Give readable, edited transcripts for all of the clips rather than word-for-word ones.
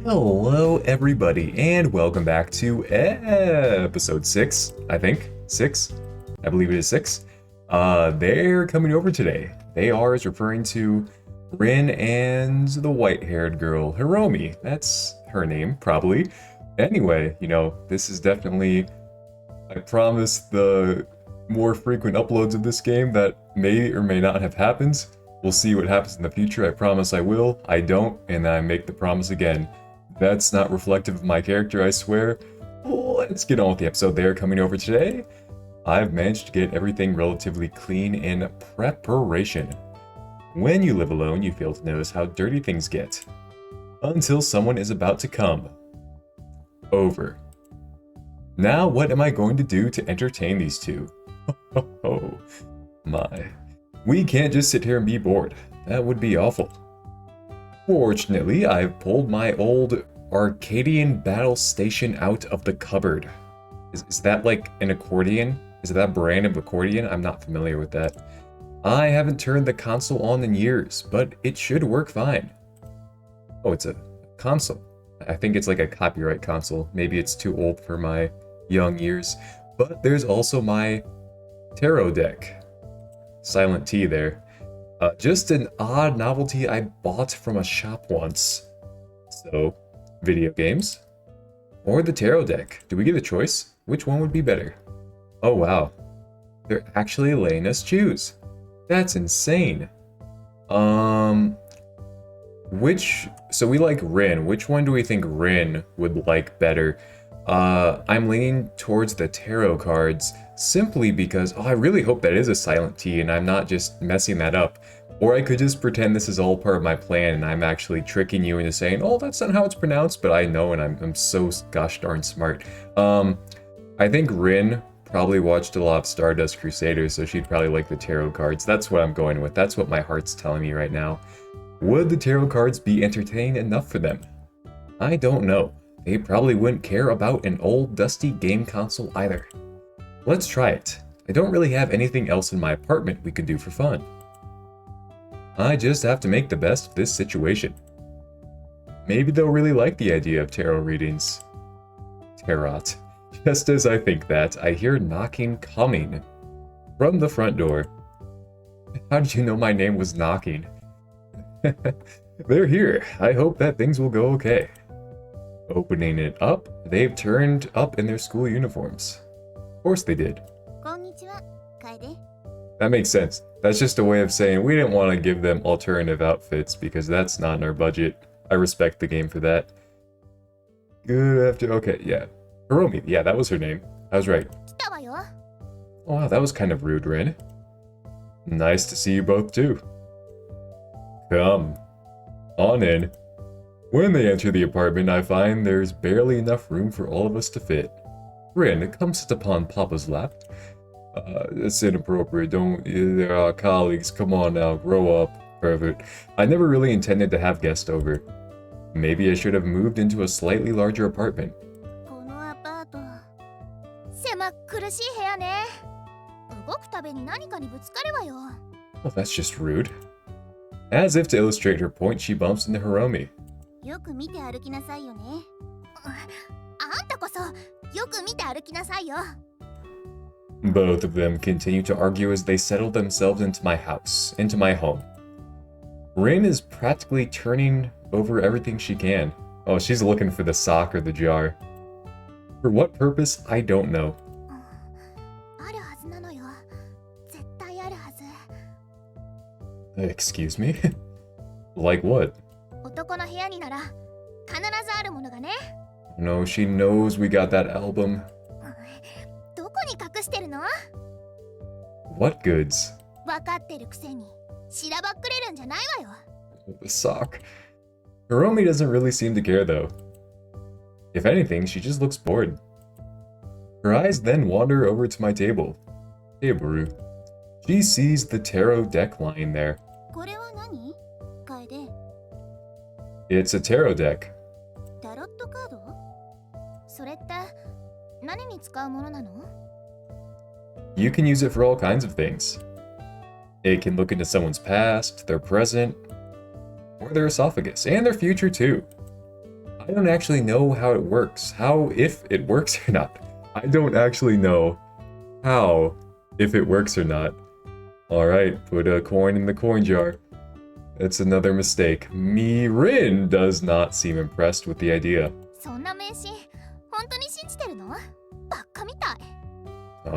Hello, everybody, and welcome back to episode 6, I think. 6? I believe it is 6. They're coming over today. They are is referring to Rin and the white-haired girl, Hiromi. That's her name, probably. Anyway, this is definitely, I promise, the more frequent uploads of this game that may or may not have happened. We'll see what happens in the future. I promise I will. I don't, and I make the promise again. That's not reflective of my character, I swear. Let's get on with the episode. They're coming over today. I've managed to get everything relatively clean in preparation. When you live alone, you fail to notice how dirty things get. Until someone is about to come. Over. Now what am I going to do to entertain these two? Oh my. We can't just sit here and be bored. That would be awful. Fortunately, I've pulled my old Arcadian battle station out of the cupboard. Is that like an accordion? Is it that brand of accordion? I'm not familiar with that. I haven't turned the console on in years, but it should work fine. Oh, it's a console. I think it's like a copyright console. Maybe it's too old for my young years. But there's also my tarot deck. Silent T there. Just an odd novelty I bought from a shop once. So, video games? Or the tarot deck? Do we get a choice? Which one would be better? Oh wow. They're actually letting us choose. That's insane. So we like Rin. Which one do we think Rin would like better? I'm leaning towards the tarot cards simply because, I really hope that is a silent T and I'm not just messing that up. Or I could just pretend this is all part of my plan and I'm actually tricking you into saying, oh, that's not how it's pronounced, but I know and I'm so gosh darn smart. I think Rin probably watched a lot of Stardust Crusaders, so she'd probably like the tarot cards. That's what I'm going with. That's what my heart's telling me right now. Would the tarot cards be entertaining enough for them? I don't know. They probably wouldn't care about an old dusty game console either. Let's try it. I don't really have anything else in my apartment we could do for fun. I just have to make the best of this situation. Maybe they'll really like the idea of tarot readings. Tarot. Just as I think that, I hear knocking coming from the front door. How did you know my name was Knocking? They're here. I hope that things will go okay. Opening it up, they've turned up in their school uniforms. Of course they did. That makes sense. That's just a way of saying we didn't want to give them alternative outfits because that's not in our budget. I respect the game for that. Good after. Okay, yeah. Hiromi. Yeah, that was her name. I was right. Oh, wow, that was kind of rude, Rin. Nice to see you both too. Come on in. When they enter the apartment, I find there's barely enough room for all of us to fit. Rin, come sit upon Papa's lap. It's inappropriate. There are colleagues. Come on now, grow up. Perfect. I never really intended to have guests over. Maybe I should have moved into a slightly larger apartment. Well, that's just rude. As if to illustrate her point, she bumps into Hiromi. Both of them continue to argue as they settle themselves into my house, into my home. Rin is practically turning over everything she can. Oh, she's looking for the sock or the jar. For what purpose, I don't know. Excuse me? Like what? No, she knows we got that album. What goods? The sock. Hiromi doesn't really seem to care though. If anything, she just looks bored. Her eyes then wander over to my table. Hey, Baru. She sees the tarot deck lying there. It's a tarot deck. You can use it for all kinds of things. It can look into someone's past, their present, or their esophagus, and their future too. I don't actually know how it works. If it works or not. I don't actually know if it works or not. Alright, put a coin in the coin jar. That's another mistake. Rin does not seem impressed with the idea. そんな迷信、本当に信じてるの？バカみたい。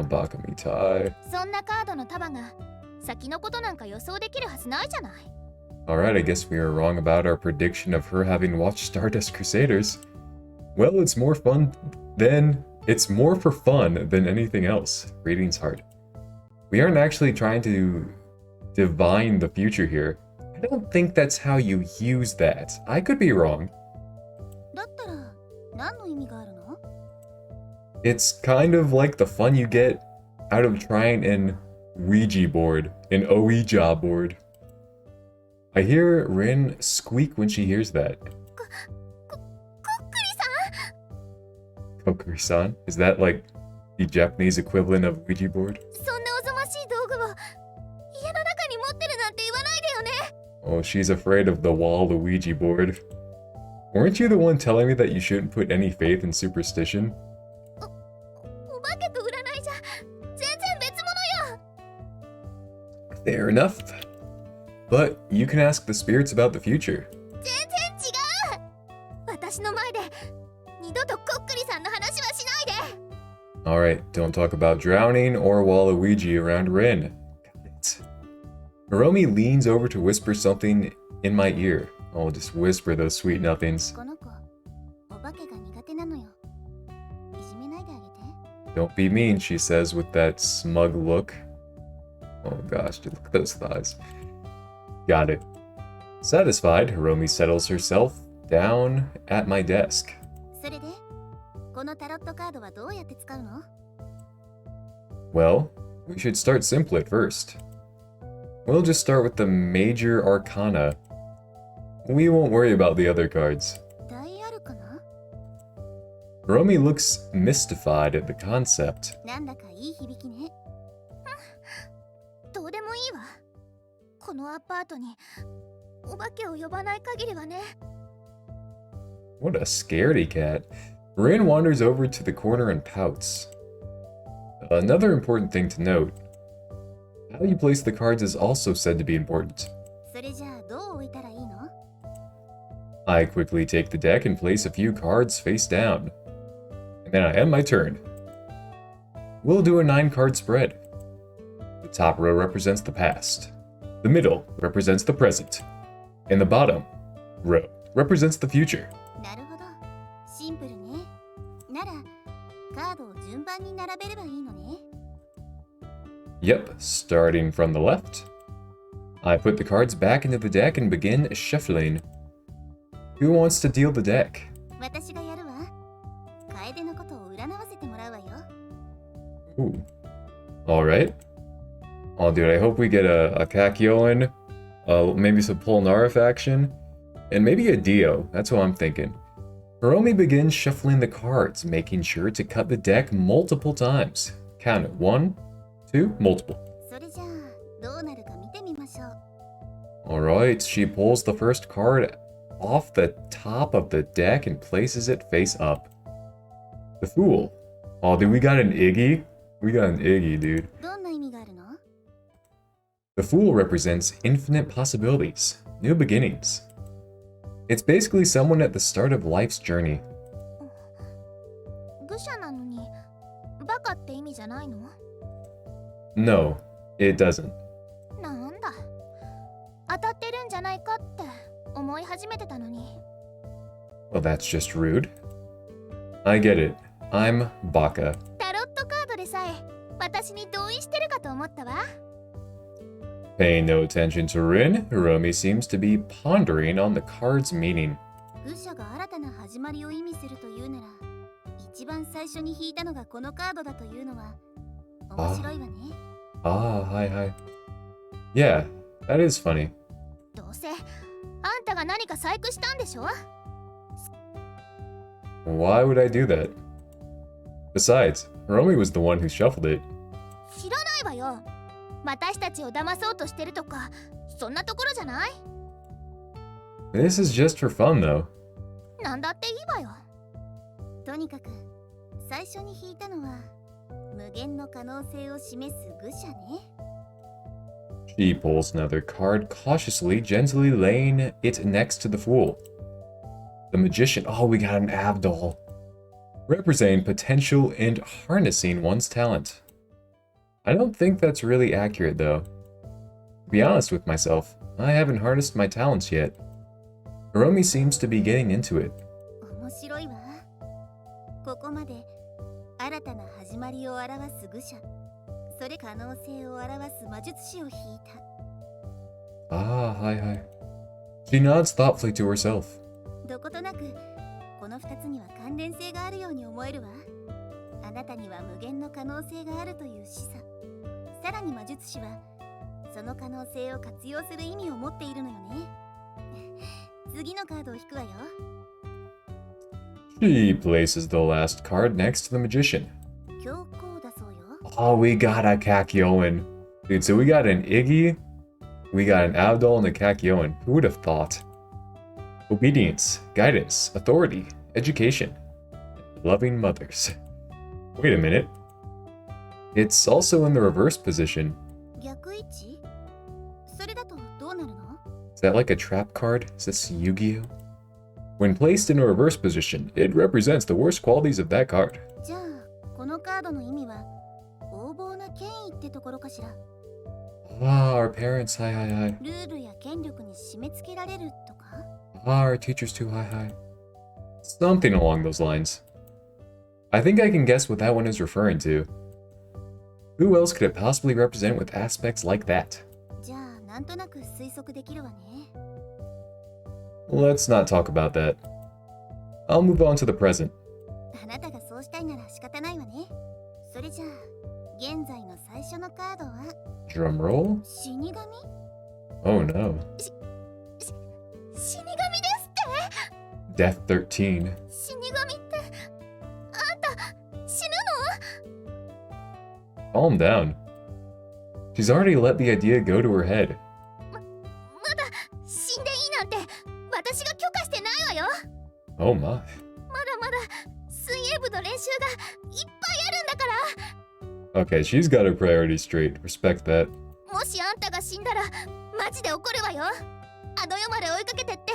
Baka mitai. そんなカードの束が先のことなんか予想できるはずないじゃない。Alright, I guess we are wrong about our prediction of her having watched Stardust Crusaders. Well, it's more for fun than anything else. Reading's hard. We aren't actually trying to divine the future here. I don't think that's how you use that. I could be wrong. だったら何の意味があるの？ It's kind of like the fun you get out of trying an Ouija board, an Ouija board. I hear Rin squeak when she hears that. Kokuri-san? Is that like the Japanese equivalent of Ouija board? そんなおぞましい道具を家の中に持ってるなんて言わないでよね。Oh, she's afraid of the wall Ouija board. Weren't you the one telling me that you shouldn't put any faith in superstition? お化けと占いじゃ全然別物よ。 Fair enough. But you can ask the spirits about the future. 全然違う。私の前で二度とこっくりさんの話はしないで。 Alright, don't talk about drowning or Waluigi around Rin. Got it. Hiromi leans over to whisper something in my ear. I'll just whisper those sweet nothings. この子、お化けが苦手なのよ。いじめないであげて。 Don't be mean, she says with that smug look. Oh gosh, dude, look at those thighs. Got it. Satisfied, Hiromi settles herself down at my desk. それで、このタロットカードはどうやって使うの？ Well, we should start simple at first. We'll just start with the major arcana. We won't worry about the other cards. 大アルカナ？ Hiromi looks mystified at the concept. なんだかいい響きね。どうでもいいわ。このアパートにお化けを呼ばない限りはね。 What a scaredy cat. Rin wanders over to the corner and pouts. Another important thing to note. How you place the cards is also said to be important. それじゃあどう置いたらいいの？ I quickly take the deck and place a few cards face down. And then I end my turn. We'll do a 9-card spread. The top row represents the past. The middle represents the present. And the bottom row represents the future. なるほど。シンプルね。なら、カードを順番に並べればいいのね。 Yep, starting from the left. I put the cards back into the deck and begin shuffling. Who wants to deal the deck? 私がやるわ。楓のことを占わせてもらうわよ。 Ooh. Alright. Oh, dude, I hope we get a Kakyoin, maybe some Polnareff action, and maybe a Dio. That's what I'm thinking. Hiromi begins shuffling the cards, making sure to cut the deck multiple times. Count it. 1, 2, multiple. それじゃあ、どうなるか見てみましょう。 Alright, she pulls the first card off the top of the deck and places it face up. The Fool. Oh, dude, we got an Iggy? We got an Iggy, dude. どんな意味があるの？ The Fool represents infinite possibilities, new beginnings. It's basically someone at the start of life's journey. 愚者なのに、バカって意味じゃないの？ No, it doesn't. なんだ。当たってるんじゃないかって思い始めてたのに。 Well, that's just rude. I get it. I'm Baka. タロットカードでさえ私に同意してるかと思ったわ。 Paying no attention to Rin, Hiromi seems to be pondering on the card's meaning. 愚者が新たな始まりを意味するというなら、一番最初に引いたのがこのカードだというのは面白いわね。Hi. Yeah, that is funny. どうせあんたが何か細工したんでしょ？ Why would I do that? Besides, Hiromi was the one who shuffled it. 知らないわよ。私たちを騙そうとしてるとか、そんなところじゃない？ This is just for fun, though. なんだっていいわよ。とにかく最初に引いたのは無限の可能性を示す愚者ね。 She pulls another card cautiously, gently laying it next to the Fool. The Magician. Oh, we got an Abdol. Representing potential and harnessing one's talent. I don't think that's really accurate, though. To be honest with myself, I haven't harnessed my talents yet. Hiromi seems to be getting into it. 面白いわ。ここまで新たな始まりを表す愚者、それ可能性を表す魔術師を引いた。Ah, hi. She nods thoughtfully to herself. どことなくこの2つには関連性があるように思えるわ。あなたには無限の可能性があるという示唆。さらに魔術師はその可能性を活用する意味を持っているのよね。次のカードを引くわよ。She places the last card next to the Magician. 強行だそうよ。 Oh, we got a Kakyoin. Dude, so we got an Iggy, we got an Abdol, and a Kakyoin. Who would have thought? Obedience, guidance, authority, education, loving mothers. Wait a minute. It's also in the reverse position. 逆位置？それだとどうなるの？ Is that like a trap card? Is this Yu-Gi-Oh? When placed in a reverse position, it represents the worst qualities of that card. じゃあこのカードの意味は横暴な権威ってところかしら。 Ah, our parents, hi. ルールや権力に締め付けられるとか？ Ah, our teachers too, hi. Something along those lines. I think I can guess what that one is referring to. Who else could it possibly represent with aspects like that? じゃあなんとなく推測できるわね。 Let's not talk about that. I'll move on to the present. あなたがそうしたいなら仕方ないわね。それじゃあ現在の最初のカードは Drum roll? 死神？ Oh no. 死神ですって？ Death 13. 死神ってあんた死ぬ Calm down. She's already let the idea go to her head. まだ死んでいいなんて私が許可してないわよ。 Oh my. まだまだ水泳部の練習がいっぱいあるんだから。 Okay, she's got her priorities straight. Respect that. もしあんたが死んだらマジで怒るわよ。あの世まで追いかけてって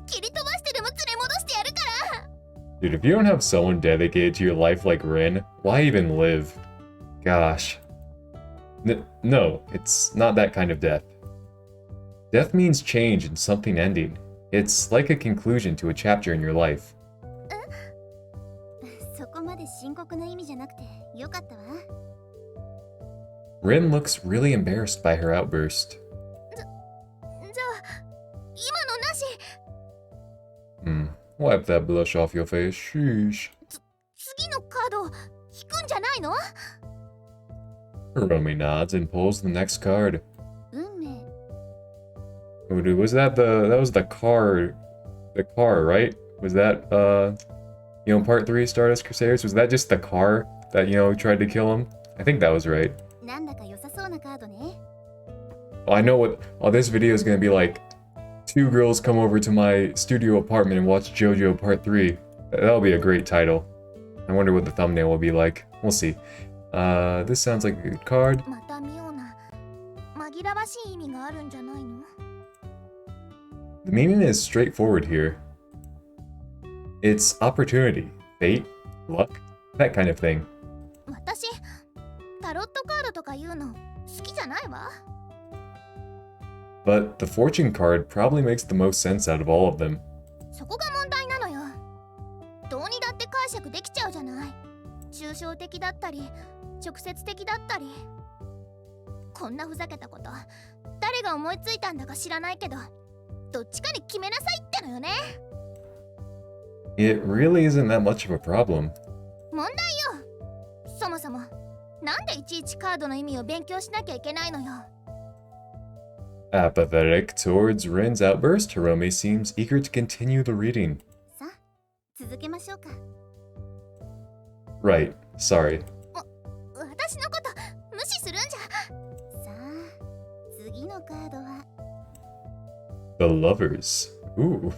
切り飛ばしてでも連れ戻してやるから。 Dude, if you don't have someone dedicated to your life like Rin, why even live? Gosh. No, it's not that kind of death. Death means change and something ending. It's like a conclusion to a chapter in your life. そこまで深刻な意味じゃなくてよかったわ。 Rin looks really embarrassed by her outburst. じゃあ今のなし。 Wipe that blush off your face. Sheesh. 次のカード引くんじゃないの？ Hiromi nods and pulls the next card. 運命。 Oh, dude, was that was the car, right? Was that, part 3 Stardust Crusaders? Was that just the car that, tried to kill him? I think that was right. なんだか良さそうなカードね。 Oh, I know this video is gonna be like, 2 girls come over to my studio apartment and watch JoJo Part 3. That'll be a great title. I wonder what the thumbnail will be like. We'll see. This sounds like a good card. また妙な紛らわしい意味があるんじゃないの？ The meaning is straightforward here. It's opportunity, fate, luck, that kind of thing. 私タロットカードとかいうの好きじゃないわ。 But the fortune card probably makes the most sense out of all of them. そこが問題なのよ。どうにだって解釈できちゃうじゃない。抽象的だったり直接的だったり。こんなふざけたこと誰が思いついたんだか知らないけど、どっちかに決めなさいってのよね。 It really isn't that much of a problem. 問題よ。そもそもなんでいちいちカードの意味を勉強しなきゃいけないのよ。 Apathetic towards Rin's outburst, Hiromi seems eager to continue the reading. さあ、続けましょうか。 Right, sorry. 私のこと無視するんじゃ。さあ、次のカードは The Lovers. Ooh.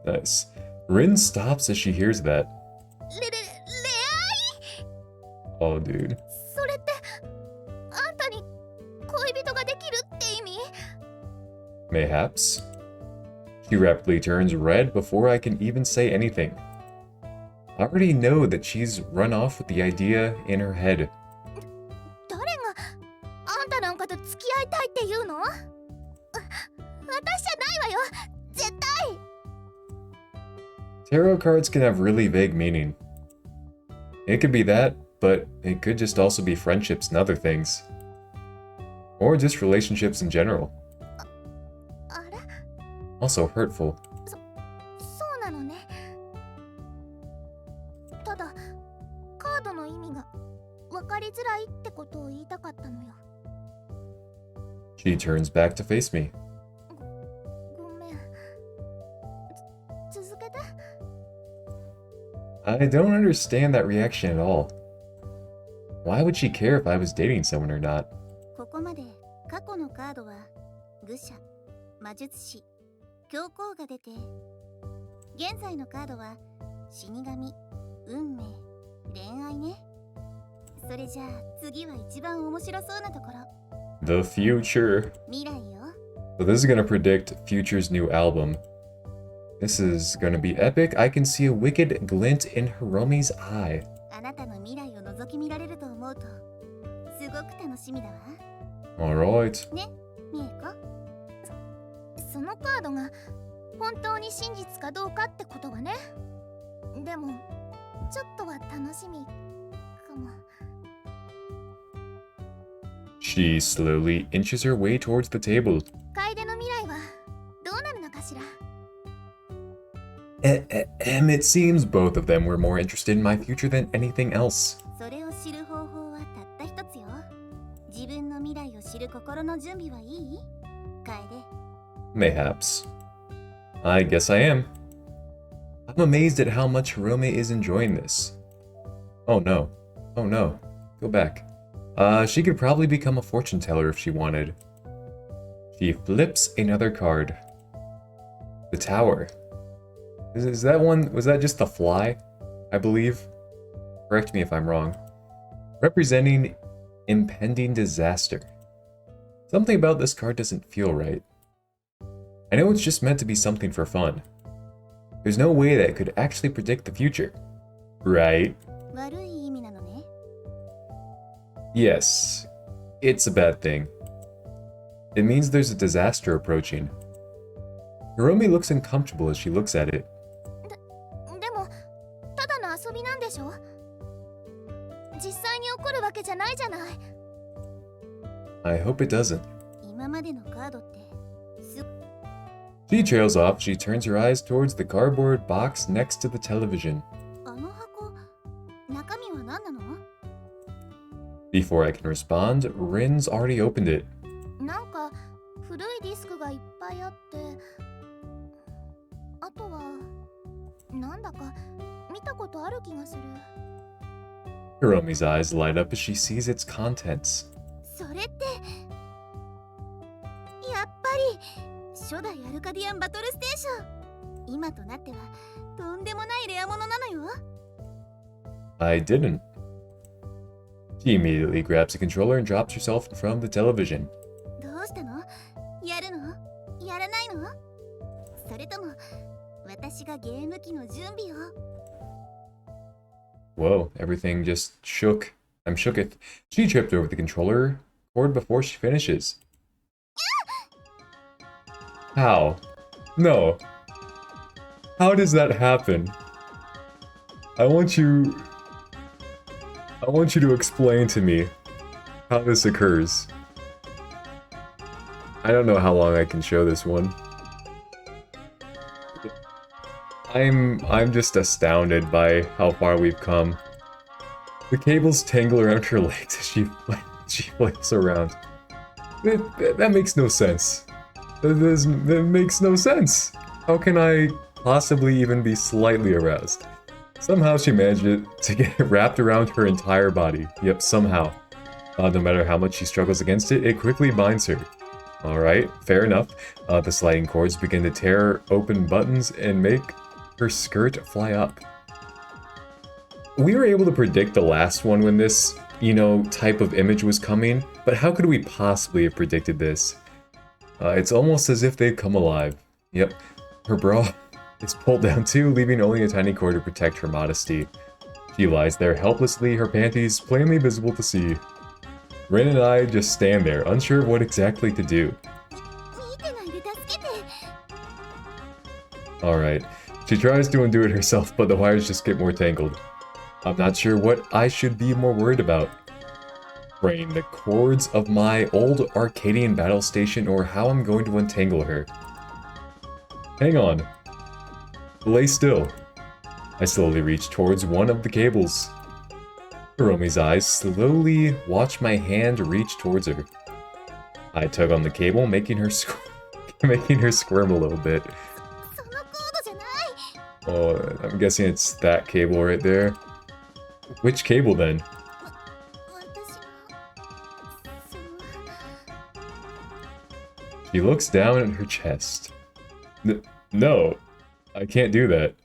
Nice. Rin stops as she hears that. 恋 Oh, dude. 愛それってあんたに恋人ができるって意味？ Mayhaps. She rapidly turns red before I can even say anything. I already know that she's run off with the idea in her head. 誰があんたなんかと付き合いたいって言うの？私じゃないわよ、絶対。 Tarot cards can have really vague meaning. It could be that, but it could just also be friendships and other things. Or just relationships in general. あれ？ Also hurtful. そうなのね。ただカードの意味が分かりづらいってことを言いたかったのよ。 She turns back to face me. ごめん。続けて。 I don't understand that reaction at all. Why would she care if I was dating someone or not? ここまで過去のカードは愚者、魔術師、教皇が出て、現在のカードは死神、運命、恋愛ね。それじゃあ次は一番面白そうなところ。 The future. 未来よ。 So this is gonna predict Future's new album. This is gonna be epic. I can see a wicked glint in Hiromi's eye. あなたの未来を覗き見られると思うとすごく楽しみだわ。 Alright. ね、みえこ。そのカードが本当に真実かどうかってことがね。でもちょっとは楽しみかも。 She slowly inches her way towards the table. 楓の未来はどうなるのかしら。 It seems both of them were more interested in my future than anything else. それを知る方法はたった一つよ。自分の未来を知る心の準備はいい？楓。 Mayhaps. I guess I am. I'm amazed at how much Hiromi is enjoying this. Oh no. Oh no. Go back. She could probably become a fortune teller if she wanted. She flips another card. The Tower. Is that one? Was that just the fly? I believe. Correct me if I'm wrong. Representing impending disaster. Something about this card doesn't feel right. I know it's just meant to be something for fun. There's no way that it could actually predict the future. Right? 悪い意味なのね。 Yes. It's a bad thing. It means there's a disaster approaching. Hiromi looks uncomfortable as she looks at it. でもただの遊びなんでしょ？実際に起こるわけじゃないじゃない。 I hope it doesn't. 今までのカードってす She trails off. She turns her eyes towards the cardboard box next to the television. あの箱、中身は何なの？ Before I can respond, Rin's already opened it. なんか古いディスクがいっぱいあって、あとはなんだか見たことある気がする。 Hiromi's eyes light up as she sees its contents. それってやっぱり初代アルカディアンバトルステーション。今となってはとんでもないレアものなのよ。 I didn't. She immediately grabs the controller and drops herself in front of the television. どうしたの？やるの？やらないの？それとも私がゲーム機の準備を？ Whoa, everything just shook. I'm shooketh. She tripped over the controller cord before she finishes. How? No. How does that happen? I want you to explain to me how this occurs. I don't know how long I can show this one. I'm just astounded by how far we've come. The cables tangle around her legs as she flips around. That makes no sense. That makes no sense. How can I possibly even be slightly aroused? Somehow she managed to get it wrapped around her entire body. Yep, somehow. No matter how much she struggles against it, it quickly binds her. Alright, fair enough. The sliding cords begin to tear open buttons and make her skirt fly up. We were able to predict the last one when this, type of image was coming, but how could we possibly have predicted this? It's almost as if they've come alive. Yep, her bra is pulled down too, leaving only a tiny cord to protect her modesty. She lies there helplessly, her panties plainly visible to see. Rin and I just stand there, unsure of what exactly to do. Alright, she tries to undo it herself, but the wires just get more tangled. I'm not sure what I should be more worried about. Fraying the cords of my old Arcadian battle station, or how I'm going to untangle her. Hang on. Lay still. I slowly reach towards one of the cables. Hiromi's eyes slowly watch my hand reach towards her. I tug on the cable, making her squirm a little bit. Oh, I'm guessing it's that cable right there. Which cable then? She looks down at her chest. No, I can't do that.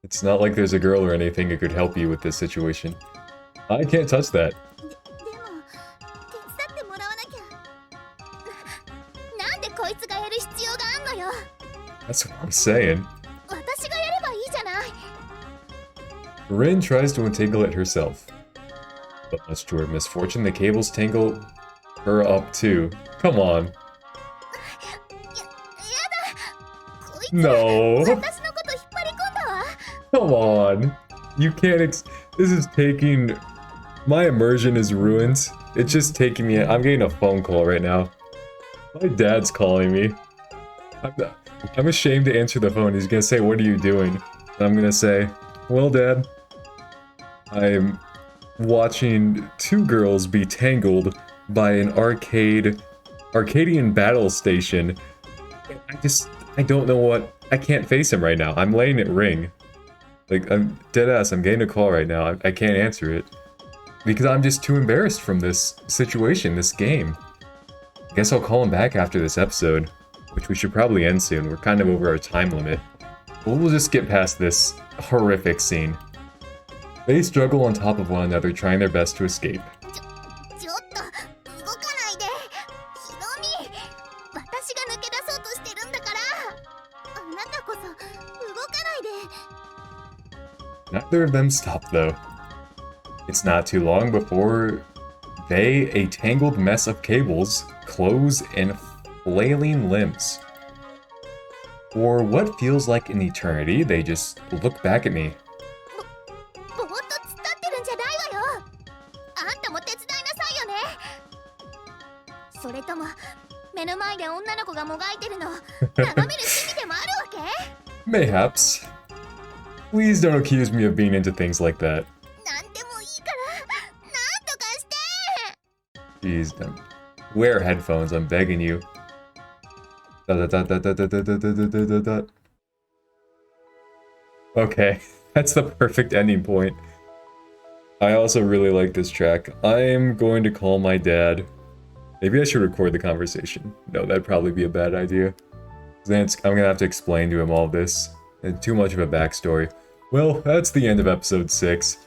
It's not like there's a girl or anything who could help you with this situation. I can't touch that. That's what I'm saying. Rin tries to untangle it herself. But much to her misfortune, the cables tangle her up too. Come on. No. Come on. You can't this is taking... My immersion is ruined. It's just taking me... I'm getting a phone call right now. My dad's calling me. I'm ashamed to answer the phone. He's gonna say, "What are you doing?" And I'm gonna say, "Well, Dad, I'm watching two girls be tangled by an Arcadian battle station. I don't know what... I can't face him right now. I'm laying it ring. Like, I'm dead ass. I'm getting a call right now. I can't answer it. Because I'm just too embarrassed from this situation, this game. I guess I'll call him back after this episode, which we should probably end soon. We're kind of over our time limit. But we'll just get past this horrific scene. They struggle on top of one another, trying their best to escape. Neither of them stop though. It's not too long before a tangled mess of cables, clothes, and flailing limbs. For what feels like an eternity, they just look back at me. Mayhaps. Please don't accuse me of being into things like that. Jeez, wear headphones, I'm begging you. Okay, that's the perfect ending point. I also really like this track. I'm going to call my dad. Maybe I should record the conversation. No, that'd probably be a bad idea. Then I'm gonna have to explain to him all this. And too much of a backstory. Well, that's the end of episode 6.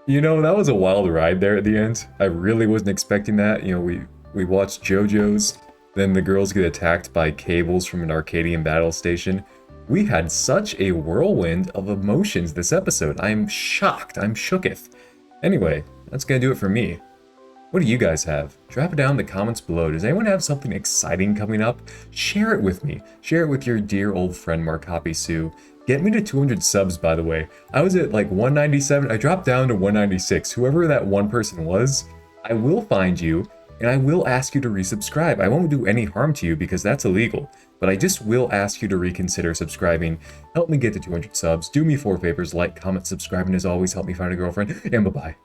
You know, that was a wild ride there at the end. I really wasn't expecting that. You know, we watched JoJo's, then the girls get attacked by cables from an Arcadian battle station. We had such a whirlwind of emotions this episode. I'm shocked. I'm shooketh. Anyway, that's gonna do it for me. What do you guys have? Drop it down in the comments below. Does anyone have something exciting coming up? Share it with me. Share it with your dear old friend Markapi Sue. Get me to 200 subs, by the way. I was at like 197. I dropped down to 196. Whoever that one person was, I will find you and I will ask you to resubscribe. I won't do any harm to you because that's illegal, but I just will ask you to reconsider subscribing. Help me get to 200 subs. Do me 4 favors: like, comment, subscribe, and as always, help me find a girlfriend. And bye-bye.